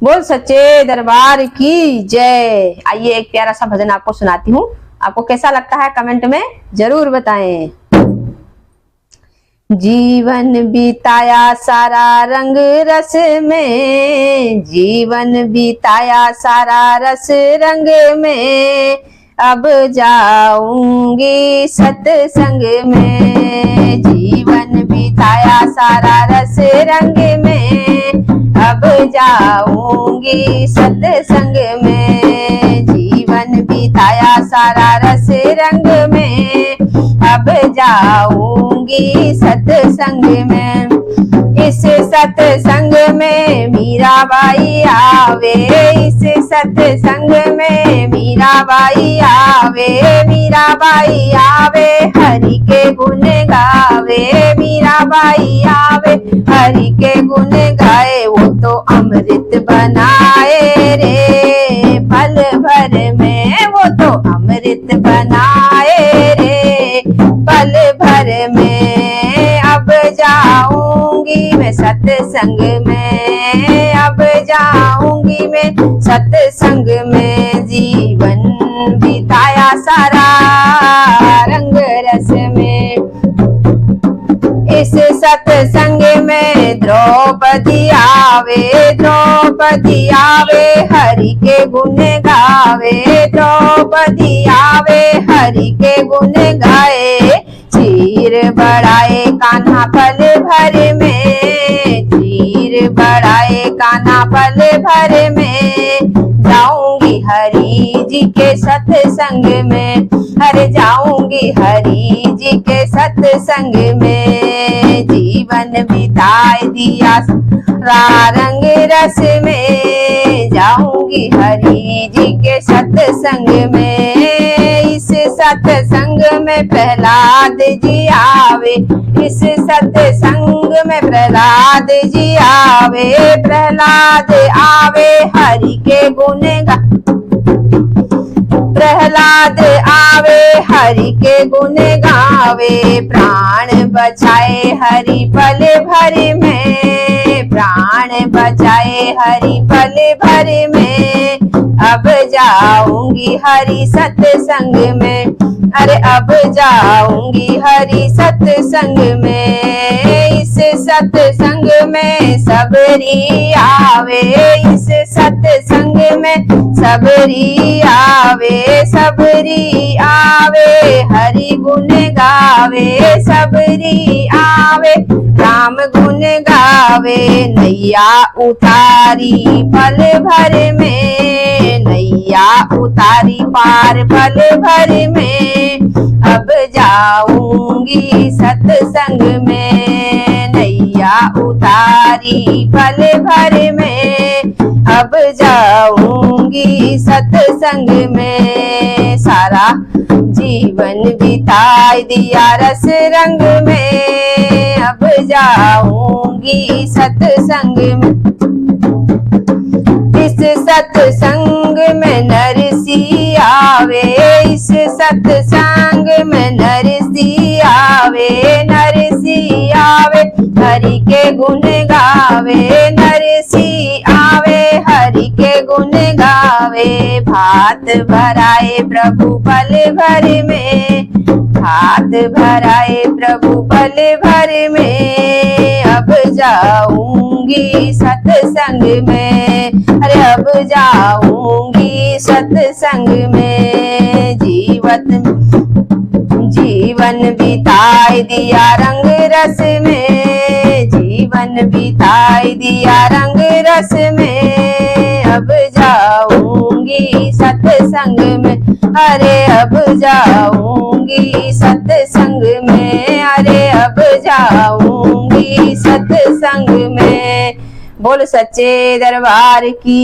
बोल सच्चे दरबार की जय। आइए एक प्यारा सा भजन आपको सुनाती हूँ, आपको कैसा लगता है कमेंट में जरूर बताएं। जीवन बिताया सारा रंग रस में, जीवन बिताया सारा रस रंग में, अब जाऊंगी सत्संग में। जीवन बिताया सारा रस रंग में, अब जाऊंगी सत्संग में। जीवन बिताया सारा रस रंग में, अब जाऊंगी सत्संग में। इस सत्संग में मीराबाई आवे, इस सत्संग में मीराबाई आवे। मीराबाई आवे हरि के गुण गावे, मीराबाई आवे हरि के गुण गाए। वो तो अमृत बनाए रे पल भर में, वो तो अमृत बनाए रे पल भर में। अब जाऊंगी मैं सत्संग में, अब जाऊंगी मैं सत्संग में। जीवन बिताया सारा रंग रस में, इस सत्संग में द्रौपदी आवे, द्रौपदी आवे हरि के गुण गावे। द्रौपदी आवे हरि के गुण गाए। चीर बढ़ाए कान्हा पल भर में, चीर बढ़ाए कान्हा पल भर में। जाऊंगी हरि जी के सत्संग में, अरे जाऊंगी हरि जी के सत्संग में। जीवन बिताए दिया सारा रंग रस में, जाऊंगी हरि जी के सत्संग में। इस सत्संग में प्रहलाद जी आवे, इस सत्संग में प्रहलाद जी आवे। प्रहलाद आवे हरि के गुण गा, प्रहलाद आवे हरि के गुण गावे। प्राण बचाए हरि पल भर में, प्राण बचाए हरि पल भर में। अब जाऊंगी हरि सत्संग में, अरे अब जाऊंगी हरि सत्संग में। इस सत्संग में सबरी आवे, इस सत्संग में सबरी आवे। सबरी आवे हरि गुण गावे, सबरी आवे राम गुण गावे। नैया उतारी पल भर में, नैया उतारी पार पल भर में। अब जाऊंगी सत्संग में, नैया उतारी पल भर में। अब जाऊंगी सत्संग में। सारा जीवन बिताई दिया रस रंग में, अब जाऊंगी सत्संग में। इस सत्संग में नरसी आवे, इस सत्संग में नरसी आवे। नरसी आवे हरि के गुण गावे, नरसी आवे हरि के गुण गावे। भात भराए प्रभु पल भर में, भात भराए प्रभु पल भर में। अब जाऊंगी सत्संग में, अरे अब जाऊंगी सत्संग में। जीवन बिताई दिया रंग रस में, जीवन बिताई दिया रंग रस में। अब जाऊंगी सत्संग में, अरे अब जाऊंगी सत्संग में। अरे अब जाऊंगी सत्संग में। बोल सच्चे दरबार की।